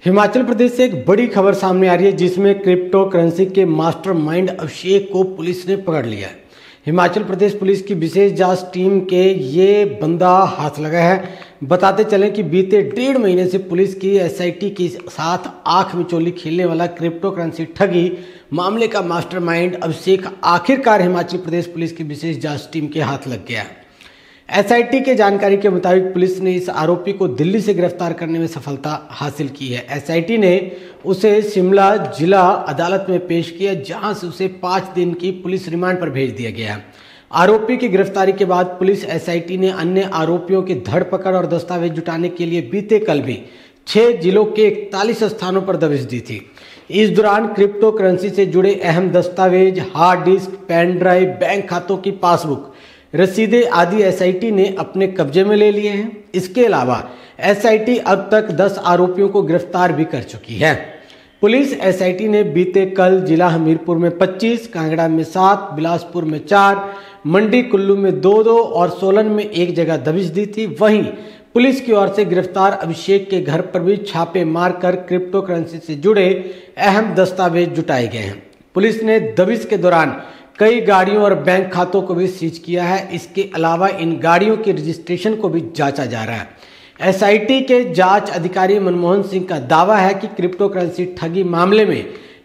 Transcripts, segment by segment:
हिमाचल प्रदेश से एक बड़ी खबर सामने आ रही है जिसमें क्रिप्टो करेंसी के मास्टरमाइंड अभिषेक को पुलिस ने पकड़ लिया है। हिमाचल प्रदेश पुलिस की विशेष जांच टीम के ये बंदा हाथ लगा है। बताते चलें कि बीते 1.5 महीने से पुलिस की एसआईटी के साथ आंख मिचौली खेलने वाला क्रिप्टो करेंसी ठगी मामले का मास्टरमाइंड अभिषेक आखिरकार हिमाचल प्रदेश पुलिस की विशेष जांच टीम के हाथ लग गया है। एसआईटी के जानकारी के मुताबिक पुलिस ने इस आरोपी को दिल्ली से गिरफ्तार करने में सफलता हासिल की है। एसआईटी ने उसे शिमला जिला अदालत में पेश किया, जहां से उसे 5 दिन की पुलिस रिमांड पर भेज दिया गया है। आरोपी की गिरफ्तारी के बाद पुलिस एसआईटी ने अन्य आरोपियों की धरपकड़ और दस्तावेज जुटाने के लिए बीते कल भी 6 जिलों के 41 स्थानों पर दबिश दी थी। इस दौरान क्रिप्टो करेंसी से जुड़े अहम दस्तावेज, hard disk, pen drive, bank खातों की पासबुक, रसीदें आदि एसआईटी ने अपने कब्जे में ले लिए हैं। इसके अलावा एसआईटी अब तक 10 आरोपियों को गिरफ्तार भी कर चुकी है। पुलिस एसआईटी ने बीते कल जिला हमीरपुर में 25, कांगड़ा में 7, बिलासपुर में 4, मंडी कुल्लू में 2 और सोलन में 1 जगह दबिश दी थी। वहीं पुलिस की ओर से गिरफ्तार अभिषेक के घर पर भी छापे मारकर क्रिप्टो करेंसी से जुड़े अहम दस्तावेज जुटाए गए हैं। पुलिस ने दबिश के दौरान कई गाड़ियों और बैंक खातों को भी सीज किया है। इसके अलावा इन गाड़ियों के रजिस्ट्रेशन को भी जांचा जा रहा है। एसआईटी के जांच अधिकारी मनमोहन सिंह का दावा है कि क्रिप्टो करेंसी ठगी मामले में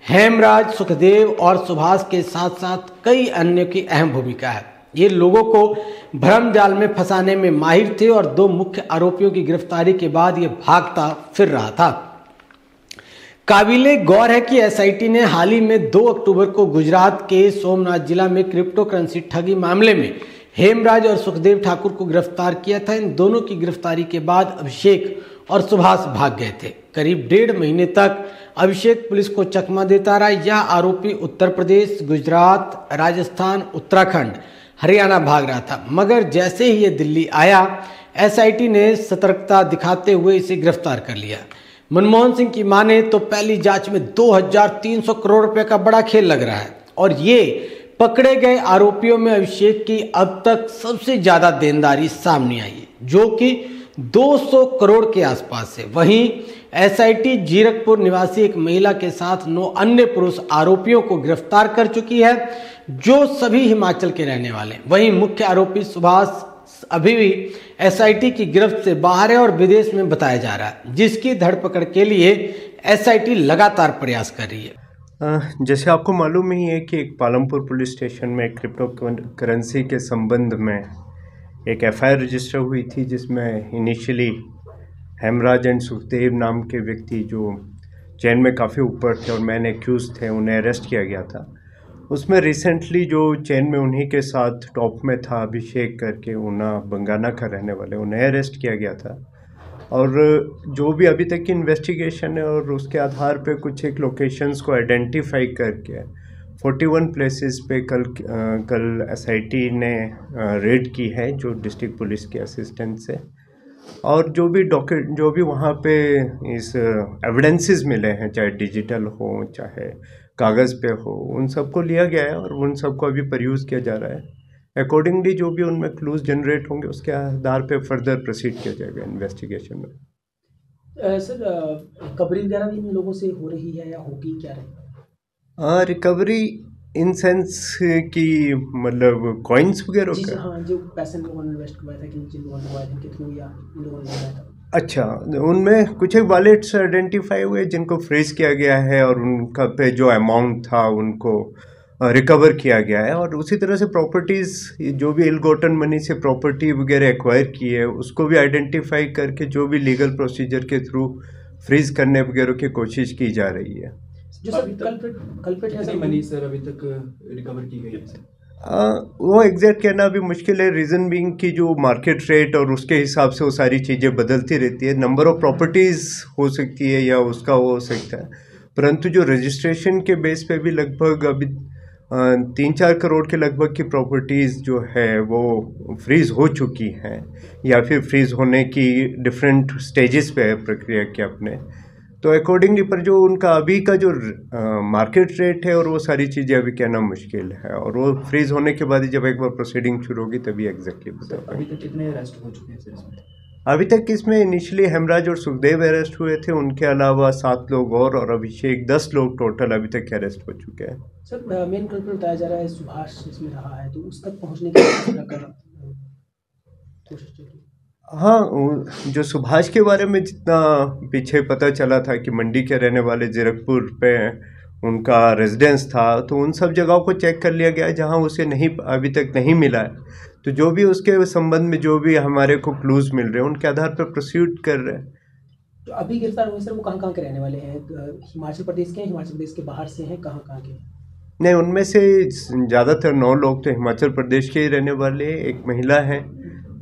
हेमराज, सुखदेव और सुभाष के साथ साथ कई अन्य की अहम भूमिका है। ये लोगों को भ्रम जाल में फंसाने में माहिर थे और 2 मुख्य आरोपियों की गिरफ्तारी के बाद ये भागता फिर रहा था। काबिले गौर है कि एसआईटी ने हाल ही में 2 अक्टूबर को गुजरात के सोमनाथ जिला में क्रिप्टो करेंसी ठगी मामले में हेमराज और सुखदेव ठाकुर को गिरफ्तार किया था। इन दोनों की गिरफ्तारी के बाद अभिषेक और सुभाष भाग गए थे। करीब 1.5 महीने तक अभिषेक पुलिस को चकमा देता रहा। यह आरोपी उत्तर प्रदेश, गुजरात, राजस्थान, उत्तराखंड, हरियाणा भाग रहा था, मगर जैसे ही ये दिल्ली आया एसआईटी ने सतर्कता दिखाते हुए इसे गिरफ्तार कर लिया। मनमोहन सिंह की माने तो पहली जांच में 2300 करोड़ रुपए का बड़ा खेल लग रहा है और ये पकड़े गए आरोपियों में अभिषेक की अब तक सबसे ज्यादा देनदारी सामने आई है, जो कि 200 करोड़ के आसपास है। वहीं एसआईटी जीरकपुर निवासी एक महिला के साथ 9 अन्य पुरुष आरोपियों को गिरफ्तार कर चुकी है, जो सभी हिमाचल के रहने वाले हैं। वहीं मुख्य आरोपी सुभाष अभी भी एसआईटी की गिरफ्त से बाहर है और विदेश में बताया जा रहा है, जिसकी धरपकड़ के लिए एसआईटी लगातार प्रयास कर रही है। जैसे आपको मालूम ही है कि एक पालमपुर पुलिस स्टेशन में क्रिप्टो करेंसी के संबंध में एक एफआईआर रजिस्टर हुई थी, जिसमें इनिशियली हेमराज एंड सुखदेव नाम के व्यक्ति जो चेन में काफ़ी ऊपर थे और मैन एक्यूज थे, उन्हें अरेस्ट किया गया था। उसमें रिसेंटली जो चेन में उन्हीं के साथ टॉप में था अभिषेक करके, ऊना बंगाना का रहने वाले, उन्हें अरेस्ट किया गया था। और जो भी अभी तक की इन्वेस्टिगेशन है और उसके आधार पे कुछ एक लोकेशंस को आइडेंटिफाई करके 41 प्लेसेस पे कल एसआईटी ने रेड की है, जो डिस्ट्रिक्ट पुलिस के असिस्टेंट से। और जो भी वहाँ पे इस एविडेंसेस मिले हैं, चाहे डिजिटल हो चाहे कागज़ पे हो, उन सबको लिया गया है और उन सबको अभी परयूज़ किया जा रहा है। अकॉर्डिंगली जो भी उनमें क्लूज जनरेट होंगे उसके आधार पे फर्दर प्रोसीड किया जाएगा इन्वेस्टिगेशन में। सर, रिकवरी वगैरह भी इन लोगों से हो रही है या होगी, क्या रही? रिकवरी इन सेंस की मतलब कॉइन्स वगैरह का? हाँ, जो पैसे लोगों ने इन्वेस्ट करवाया था, जिन लोगों ने करवाया था, के थ्रू या इन लोगों ने करवाया था। अच्छा, उनमें कुछ एक वॉलेट्स आइडेंटिफाई हुए जिनको फ्रीज किया गया है और उनका पे जो अमाउंट था उनको रिकवर किया गया है। और उसी तरह से प्रॉपर्टीज़, जो भी इल गोटन मनी से प्रॉपर्टी वगैरह एक्वायर की है, उसको भी आइडेंटिफाई करके जो भी लीगल प्रोसीजर के थ्रू फ्रीज करने वगैरह की कोशिश की जा रही है। जो सर कल्प्रिट है मनी सर अभी तक रिकवर की गई है? वो एग्जैक्ट कहना अभी मुश्किल है, रीज़न बीइंग कि जो मार्केट रेट और उसके हिसाब से वो सारी चीज़ें बदलती रहती है। नंबर ऑफ प्रॉपर्टीज़ हो सकती है या उसका वो हो सकता है, परंतु जो रजिस्ट्रेशन के बेस पे भी लगभग अभी 3-4 करोड़ के लगभग की प्रॉपर्टीज़ जो है वो फ्रीज़ हो चुकी हैं या फिर फ्रीज़ होने की डिफरेंट स्टेजेस पे है प्रक्रिया के अपने। तो अकॉर्डिंगली पर जो उनका अभी का जो मार्केट रेट है और वो सारी चीज़ें अभी कहना मुश्किल है, और वो फ्रीज होने के बाद ही जब एक बार प्रोसीडिंग शुरू होगी तभी एग्जैक्टली बता पाएंगे। अभी तक कितने अरेस्ट हो चुके हैं सर इसमें? अभी तक इसमें इनिशियली हेमराज और सुखदेव अरेस्ट हुए थे, उनके अलावा 7 लोग और अभिषेक 10 लोग टोटल अभी तक अरेस्ट हो चुके हैं। सर मेन कल्प्रिट बताया जा रहा है सुभाष इसमें रहा है, तो उस तक पहुंचने की कोशिश चली। हाँ, जो सुभाष के बारे में जितना पीछे पता चला था कि मंडी के रहने वाले जीरकपुर पे उनका रेजिडेंस था, तो उन सब जगहों को चेक कर लिया गया है जहाँ उसे नहीं अभी तक नहीं मिला है। तो जो भी उसके संबंध में जो भी हमारे को क्लूज मिल रहे हैं उनके आधार पर प्रोसीड कर रहे हैं। तो अभी गिरफ्तार हुए सर वो कहाँ के रहने वाले हैं? हिमाचल प्रदेश के हैं, हिमाचल प्रदेश के बाहर से हैं, कहाँ के? नहीं, उनमें से ज़्यादातर 9 लोग तो हिमाचल प्रदेश के ही रहने वाले हैं। एक महिला है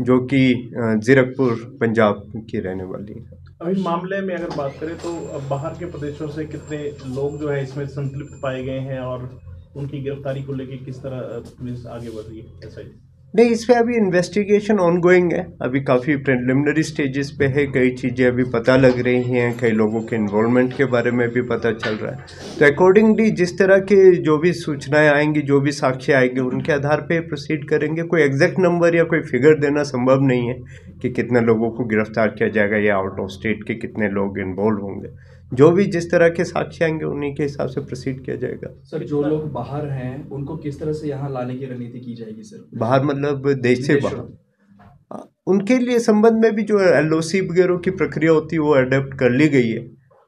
जो कि जीरकपुर पंजाब की रहने वाली है। अभी मामले में अगर बात करें तो बाहर के प्रदेशों से कितने लोग जो है इसमें संलिप्त पाए गए हैं और उनकी गिरफ्तारी को लेकर किस तरह पुलिस आगे बढ़ रही है? ऐसा ही नहीं, इस पे अभी इन्वेस्टिगेशन ऑनगोइंग है, अभी काफ़ी प्रिलिमिनरी स्टेजेस पे है। कई चीज़ें अभी पता लग रही हैं, कई लोगों के इन्वॉल्वमेंट के बारे में भी पता चल रहा है। तो अकॉर्डिंगली जिस तरह के जो भी सूचनाएं आएंगी, जो भी साक्ष्य आएंगे, उनके आधार पे प्रोसीड करेंगे। कोई एग्जैक्ट नंबर या कोई फिगर देना संभव नहीं है कि कितने लोगों को गिरफ्तार किया जाएगा या आउट ऑफ स्टेट के कितने लोग इन्वॉल्व होंगे। जो भी जिस तरह के साक्ष्य आएंगे उन्हीं के हिसाब से प्रोसीड किया जाएगा। सर जो लोग बाहर हैं उनको किस तरह से यहाँ लाने की रणनीति की जाएगी सर? बाहर मतलब देश से बाहर, उनके लिए संबंध में भी जो LOC वगैरह की प्रक्रिया होती है वो अडेप्ट कर ली गई है,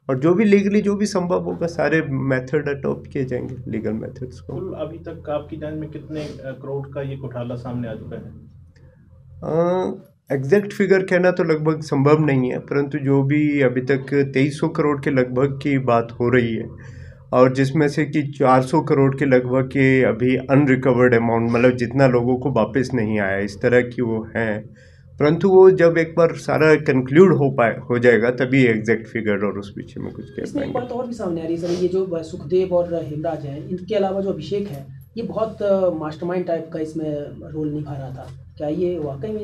और जो भी लीगली जो भी संभव होगा सारे मेथड अडॉप्ट किए जाएंगे, लीगल मेथड्स को। अभी तक आपकी जान में कितने करोड़ का ये घोटाला सामने आ चुका है? एग्जैक्ट फिगर कहना तो लगभग संभव नहीं है, परंतु जो भी अभी तक 2300 करोड़ के लगभग की बात हो रही है, और जिसमें से कि 400 करोड़ के लगभग के अभी अनरिकवर्ड अमाउंट, मतलब जितना लोगों को वापस नहीं आया, इस तरह की वो हैं। परंतु वो जब एक बार सारा कंक्लूड हो जाएगा तभी एग्जैक्ट फिगर और उस पीछे में कुछ कह इसमें एक पाएंगे। बात और भी सामने आ रही है सर, ये जो सुखदेव और हेमराज हैं, इनके अलावा जो अभिषेक है, ये बहुत मास्टरमाइंड टाइप का इसमें रोल निभा रहा था। क्या ये वाकई में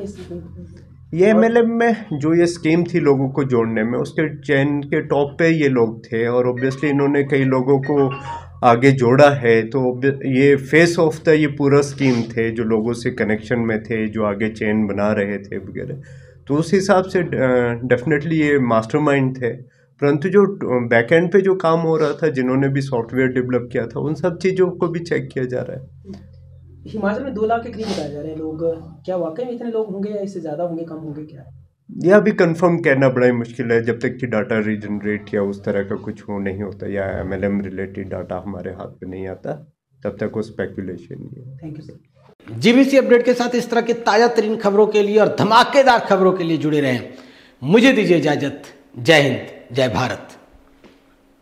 ये MLM में जो ये स्कीम थी लोगों को जोड़ने में, उसके चेन के टॉप पे ये लोग थे, और ऑब्वियसली इन्होंने कई लोगों को आगे जोड़ा है। तो ये फेस ऑफ द ये पूरा स्कीम थे, जो लोगों से कनेक्शन में थे, जो आगे चेन बना रहे थे वगैरह। तो उस हिसाब से डेफिनेटली ये मास्टरमाइंड थे। परंतु जो बैकएंड पे जो काम हो रहा था, जिन्होंने भी सॉफ्टवेयर डेवलप किया था, उन सब चीज़ों को भी चेक किया जा रहा है। हिमाचल में 2 लाख के करीब बताए जा रहे हैं लोग, क्या वाकई में इतने लोग होंगे या इससे ज़्यादा होंगे, कम होंगे, क्या है? यह अभी कंफर्म कहना बड़ा ही मुश्किल है, जब तक कि डाटा रीजनरेट या उस तरह का कुछ हो नहीं होता, या MLM रिलेटेड डाटा हमारे हाथ पे नहीं आता, तब तक वो स्पेकुलेशन ही है। Thank you sir. GBC update के साथ इस तरह की ताज़ा तरीन खबरों के लिए और धमाकेदार खबरों के लिए जुड़े रहें। मुझे दीजिए इजाजत। जय हिंद, जय भारत।